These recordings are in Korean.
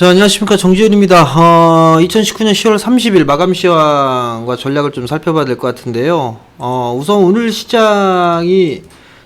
자, 안녕하십니까. 정지현입니다. 2019년 10월 30일 마감 시황과 전략을 좀 살펴봐야 될 것 같은데요. 우선 오늘 시장이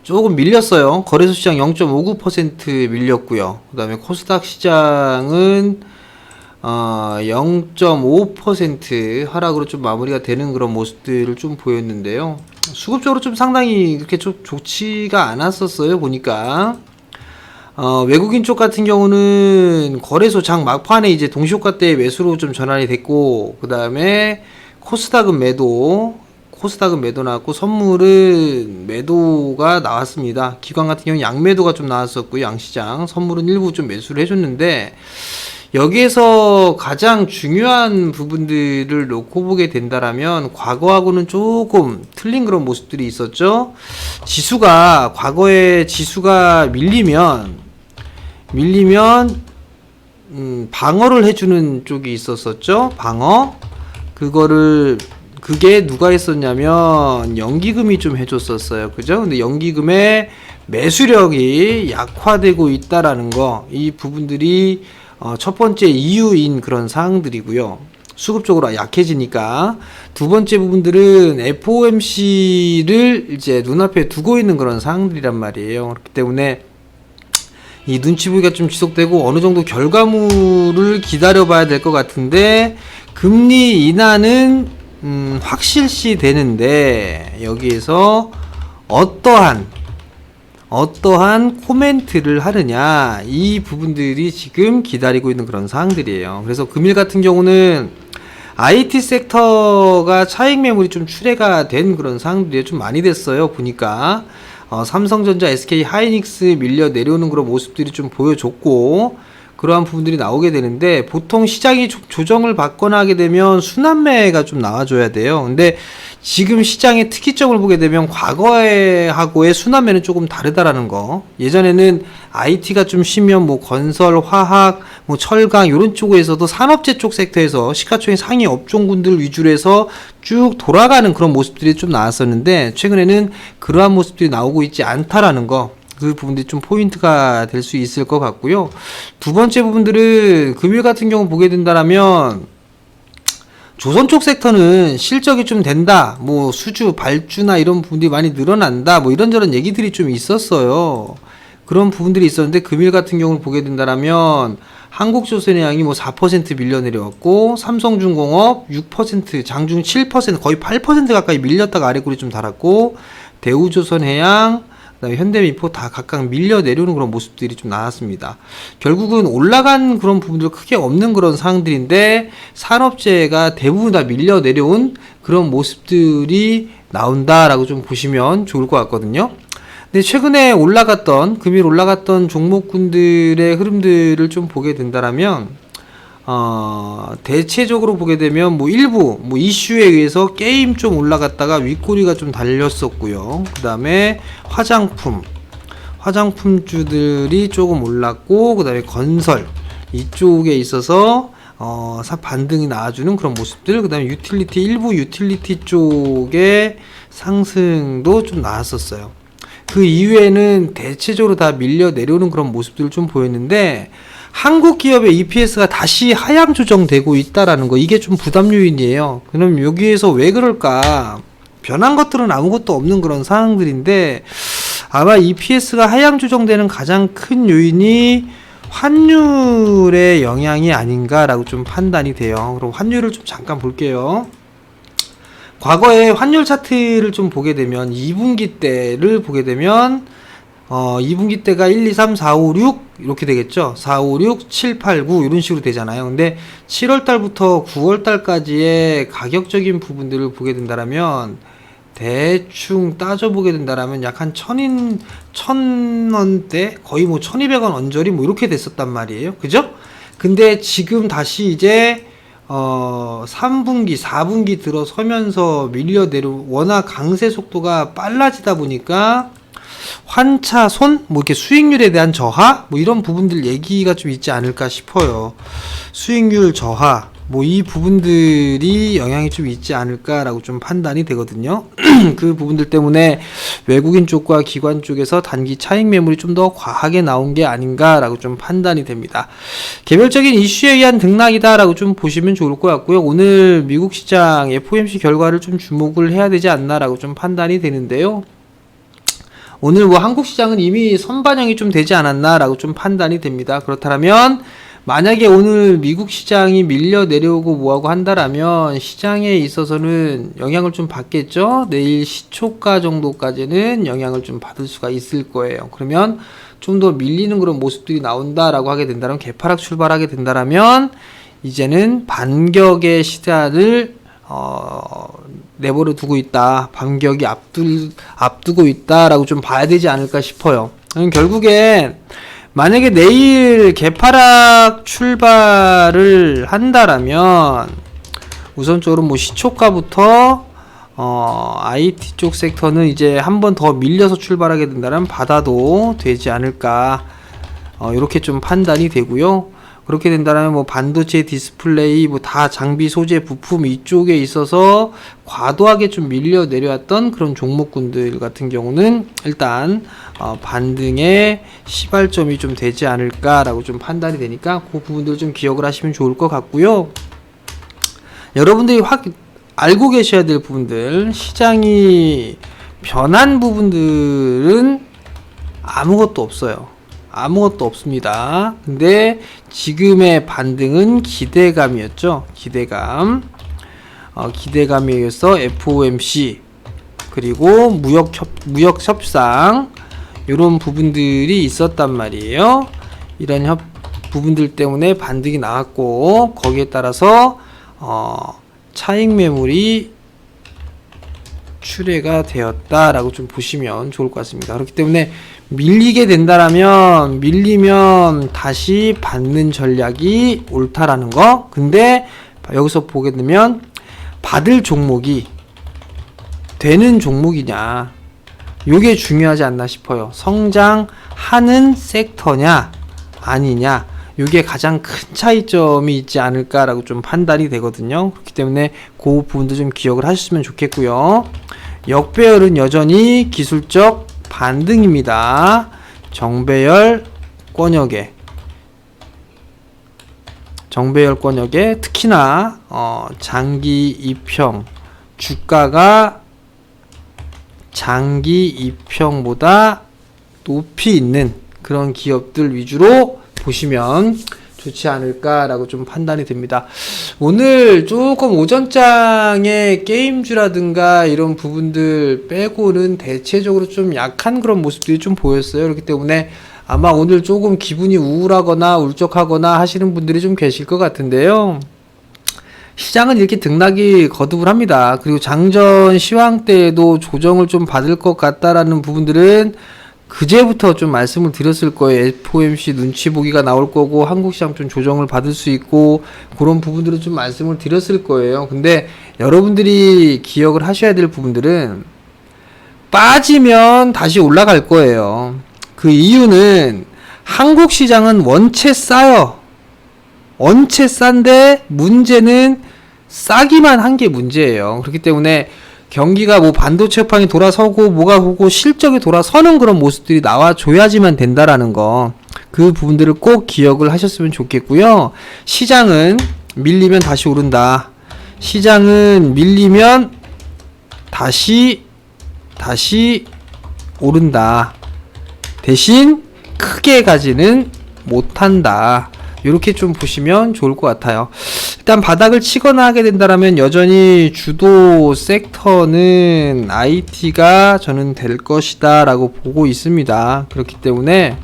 조금 밀렸어요. 거래소 시장 0.59% 밀렸고요. 그 다음에 코스닥 시장은 0.5% 하락으로 좀 마무리가 되는 그런 모습들을 좀 보였는데요. 수급적으로 좀 상당히 그렇게 좀 좋지가 않았었어요, 보니까. 외국인 쪽 같은 경우는 거래소 장 막판에 이제 동시효과 때 매수로 좀 전환이 됐고, 그 다음에 코스닥은 매도 나왔고, 선물은 매도가 나왔습니다. 기관 같은 경우는 양매도가 좀 나왔었고요, 양시장. 선물은 일부 좀 매수를 해줬는데, 여기에서 가장 중요한 부분들을 놓고 보게 된다라면 과거하고는 조금 틀린 그런 모습들이 있었죠. 과거에 지수가 밀리면 방어를 해주는 쪽이 있었었죠. 그게 누가 했었냐면 연기금이 좀 해줬었어요. 그죠? 근데 연기금의 매수력이 약화되고 있다라는 거, 이 부분들이 첫 번째 이유인 그런 사항들이고요. 수급적으로 약해지니까. 두 번째 부분들은 FOMC를 이제 눈앞에 두고 있는 그런 사항들이란 말이에요. 그렇기 때문에 이 눈치 보기가 좀 지속되고 어느 정도 결과물을 기다려 봐야 될 것 같은데, 금리 인하는 확실시 되는데 여기에서 어떠한 코멘트를 하느냐, 이 부분들이 지금 기다리고 있는 그런 사항들이에요. 그래서 금일 같은 경우는 IT 섹터가 차익 매물이 좀 출회가 된 그런 사항들이 좀 많이 됐어요. 보니까 삼성전자, SK 하이닉스 밀려 내려오는 그런 모습들이 좀 보여줬고, 그러한 부분들이 나오게 되는데, 보통 시장이 조정을 받거나 하게 되면 순환매가 좀 나와줘야 돼요. 근데 지금 시장의 특이점을 보게 되면 과거하고의 순환매는 조금 다르다라는 거. 예전에는 IT가 좀 쉬면 뭐 건설, 화학, 뭐 철강 이런 쪽에서도 산업재 쪽 섹터에서 시가총액 상위 업종군들 위주로 해서 쭉 돌아가는 그런 모습들이 좀 나왔었는데, 최근에는 그러한 모습들이 나오고 있지 않다라는 거. 그 부분들이 좀 포인트가 될 수 있을 것 같고요. 두 번째 부분들은 금일 같은 경우 보게 된다라면 조선 쪽 섹터는 실적이 좀 된다, 뭐 수주, 발주나 이런 부분들이 많이 늘어난다, 뭐 이런저런 얘기들이 좀 있었어요. 그런 부분들이 있었는데, 금일 같은 경우를 보게 된다라면 한국조선해양이 뭐 4% 밀려 내려왔고, 삼성중공업 6%, 장중 7%, 거의 8% 가까이 밀렸다가 아래골이 좀 달았고, 대우조선해양, 그다음에 현대미포 다 각각 밀려 내려오는 그런 모습들이 좀 나왔습니다. 결국은 올라간 그런 부분들 크게 없는 그런 상황들인데, 산업재가 대부분 다 밀려 내려온 그런 모습들이 나온다라고 좀 보시면 좋을 것 같거든요. 근데 최근에 금일 올라갔던 종목군들의 흐름들을 좀 보게 된다라면, 대체적으로 보게 되면 일부 이슈에 의해서 게임 좀 올라갔다가 윗꼬리가 좀 달렸었고요. 그 다음에 화장품주들이 조금 올랐고, 그 다음에 건설 이쪽에 있어서 반등이 나와주는 그런 모습들, 그 다음에 일부 유틸리티 쪽에 상승도 좀 나왔었어요. 그 이후에는 대체적으로 다 밀려 내려오는 그런 모습들을 좀 보였는데, 한국 기업의 EPS가 다시 하향 조정되고 있다라는 거, 이게 좀 부담 요인이에요. 그럼 여기에서 왜 그럴까? 변한 것들은 아무것도 없는 그런 상황들인데, 아마 EPS가 하향 조정되는 가장 큰 요인이 환율의 영향이 아닌가라고 좀 판단이 돼요. 그럼 환율을 좀 잠깐 볼게요. 과거에 환율 차트를 좀 보게 되면 2분기 때를 보게 되면 2분기 때가 1, 2, 3, 4, 5, 6 이렇게 되겠죠. 4, 5, 6, 7, 8, 9 이런 식으로 되잖아요. 근데 7월달부터 9월달까지의 가격적인 부분들을 보게 된다면, 대충 따져보게 된다면 약 한 1,000원대, 거의 1,200원 언저리 이렇게 됐었단 말이에요. 그죠? 근데 지금 다시 이제 3분기, 4분기 들어서면서 밀려 워낙 강세 속도가 빨라지다 보니까 환차손, 이렇게 수익률에 대한 저하, 이런 부분들 얘기가 좀 있지 않을까 싶어요. 수익률 저하, 뭐 이 부분들이 영향이 좀 있지 않을까라고 좀 판단이 되거든요. 그 부분들 때문에 외국인 쪽과 기관 쪽에서 단기 차익 매물이 좀 더 과하게 나온 게 아닌가라고 좀 판단이 됩니다. 개별적인 이슈에 의한 등락이다라고 좀 보시면 좋을 것 같고요. 오늘 미국 시장 FOMC 결과를 좀 주목을 해야 되지 않나라고 좀 판단이 되는데요. 오늘 뭐 한국 시장은 이미 선반영이 좀 되지 않았나라고 좀 판단이 됩니다. 그렇다면 만약에 오늘 미국 시장이 밀려 내려오고 뭐하고 한다라면 시장에 있어서는 영향을 좀 받겠죠. 내일 시초가 정도까지는 영향을 좀 받을 수가 있을 거예요. 그러면 좀 더 밀리는 그런 모습들이 나온다라고 하게 된다면, 개파락 출발하게 된다라면 이제는 반격의 시간을 내버려 두고 있다, 반격이 앞두고 있다라고 좀 봐야 되지 않을까 싶어요. 결국엔 만약에 내일 개파락 출발을 한다라면 우선적으로 뭐 시초가부터 IT 쪽 섹터는 이제 한 번 더 밀려서 출발하게 된다면 받아도 되지 않을까, 이렇게 좀 판단이 되고요. 그렇게 된다면 뭐 반도체, 디스플레이, 뭐 다 장비, 소재, 부품 이쪽에 있어서 과도하게 좀 밀려 내려왔던 그런 종목군들 같은 경우는 일단 반등의 시발점이 좀 되지 않을까라고 좀 판단이 되니까 그 부분들 좀 기억을 하시면 좋을 것 같고요. 여러분들이 알고 계셔야 될 부분들, 시장이 변한 부분들은 아무것도 없어요. 아무것도 없습니다. 근데 지금의 반등은 기대감이었죠. 기대감에 의해서 FOMC 그리고 무역 협상 이런 부분들이 있었단 말이에요. 이런 부분들 때문에 반등이 나왔고, 거기에 따라서 차익 매물이 출회가 되었다라고 좀 보시면 좋을 것 같습니다. 그렇기 때문에 밀리게 된다라면, 밀리면 다시 받는 전략이 옳다라는 거. 근데 여기서 보게 되면 받을 종목이 되는 종목이냐, 요게 중요하지 않나 싶어요. 성장하는 섹터냐 아니냐, 요게 가장 큰 차이점이 있지 않을까라고 좀 판단이 되거든요. 그렇기 때문에 그 부분도 좀 기억을 하셨으면 좋겠고요. 역배열은 여전히 기술적 반등입니다. 정배열 권역에 특히나 장기 입형 주가가 장기 입형보다 높이 있는 그런 기업들 위주로 보시면 좋지 않을까라고 좀 판단이 됩니다. 오늘 조금 오전장의 게임주라든가 이런 부분들 빼고는 대체적으로 좀 약한 그런 모습들이 좀 보였어요. 그렇기 때문에 아마 오늘 조금 기분이 우울하거나 울적하거나 하시는 분들이 좀 계실 것 같은데요. 시장은 이렇게 등락이 거듭을 합니다. 그리고 장전 시황 때에도 조정을 좀 받을 것 같다라는 부분들은 그제부터 좀 말씀을 드렸을 거예요. FOMC 눈치 보기가 나올 거고 한국 시장 좀 조정을 받을 수 있고 그런 부분들을 좀 말씀을 드렸을 거예요. 근데 여러분들이 기억을 하셔야 될 부분들은 빠지면 다시 올라갈 거예요. 그 이유는 한국 시장은 원체 싸요. 원체 싼데 문제는 싸기만 한 게 문제예요. 그렇기 때문에 경기가 뭐 반도체 업황이 돌아서고 뭐가 오고 실적이 돌아서는 그런 모습들이 나와줘야지만 된다라는 거, 그 부분들을 꼭 기억을 하셨으면 좋겠고요. 시장은 밀리면 다시 오른다. 시장은 밀리면 다시 오른다. 대신 크게 가지는 못한다. 이렇게 좀 보시면 좋을 것 같아요. 일단 바닥을 치거나 하게 된다면 여전히 주도 섹터는 IT가 저는 될 것이다 라고 보고 있습니다. 그렇기 때문에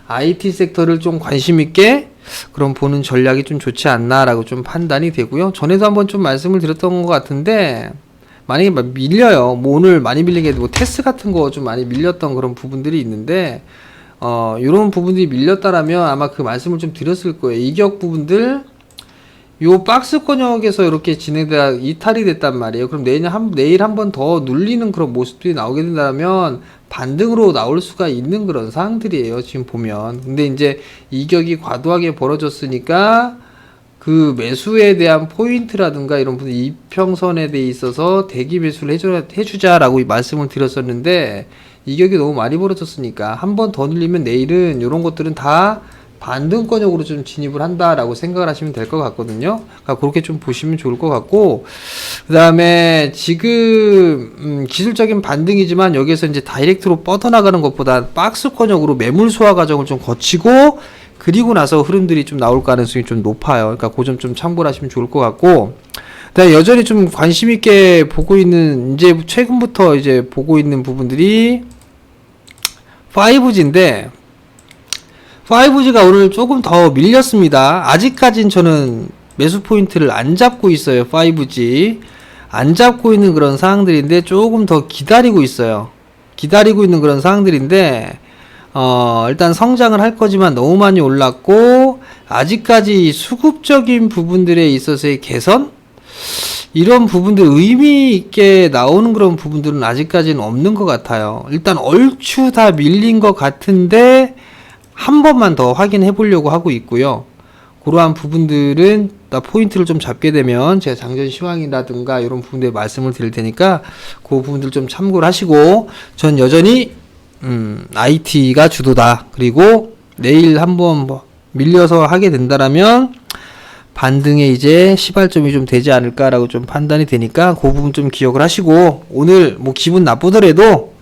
IT 섹터를 좀 관심 있게 그럼 보는 전략이 좀 좋지 않나 라고 좀 판단이 되고요. 전에도 한번 좀 말씀을 드렸던 것 같은데, 만약에 밀려요. 뭐 오늘 많이 밀린 게 뭐 테스 같은 거 좀 많이 밀렸던 그런 부분들이 있는데, 요런 부분들이 밀렸다라면 아마 그 말씀을 좀 드렸을 거예요. 이격 부분들, 요 박스 권역에서 이렇게 이탈이 됐단 말이에요. 그럼 내일 한 번 더 눌리는 그런 모습들이 나오게 된다면 반등으로 나올 수가 있는 그런 상황들이에요. 지금 보면. 근데 이제 이격이 과도하게 벌어졌으니까 그 매수에 대한 포인트라든가 이런 부분 이평선에 대해 있어서 대기 매수를 해주자라고 말씀을 드렸었는데 이격이 너무 많이 벌어졌으니까 한 번 더 늘리면 내일은 이런 것들은 다 반등권역으로 좀 진입을 한다라고 생각을 하시면 될 것 같거든요. 그러니까 그렇게 좀 보시면 좋을 것 같고, 그 다음에 지금 기술적인 반등이지만 여기에서 이제 다이렉트로 뻗어나가는 것보다 박스권역으로 매물 소화 과정을 좀 거치고 그리고 나서 흐름들이 좀 나올 가능성이 좀 높아요. 그러니까 그 점 좀 참고를 하시면 좋을 것 같고, 그다음에 여전히 좀 관심 있게 보고 있는, 이제 최근부터 이제 보고 있는 부분들이 5G인데 5G가 오늘 조금 더 밀렸습니다. 아직까진 저는 매수 포인트를 안 잡고 있어요. 5G 안 잡고 있는 그런 상황들인데 조금 더 기다리고 있어요. 기다리고 있는 그런 상황들인데 일단 성장을 할 거지만 너무 많이 올랐고 아직까지 수급적인 부분들에 있어서의 개선? 이런 부분들 의미 있게 나오는 그런 부분들은 아직까지는 없는 것 같아요. 일단 얼추 다 밀린 것 같은데 한 번만 더 확인해 보려고 하고 있고요. 그러한 부분들은 포인트를 좀 잡게 되면 제가 장전 시황이라든가 이런 부분들에 말씀을 드릴 테니까 그 부분들 좀 참고를 하시고, 전 여전히 IT가 주도다. 그리고 내일 한번 밀려서 하게 된다라면 반등에 이제 시발점이 좀 되지 않을까라고 좀 판단이 되니까 그 부분 좀 기억을 하시고, 오늘 뭐 기분 나쁘더라도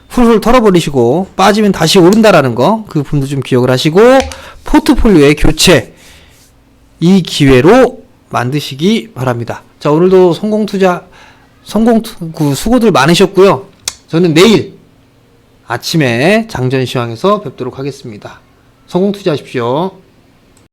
훌훌 털어버리시고 빠지면 다시 오른다라는 거, 그 부분도 좀 기억을 하시고 포트폴리오의 교체 이 기회로 만드시기 바랍니다. 자, 오늘도 수고들 많으셨고요. 저는 내일 아침에 장전 시황에서 뵙도록 하겠습니다. 성공 투자하십시오.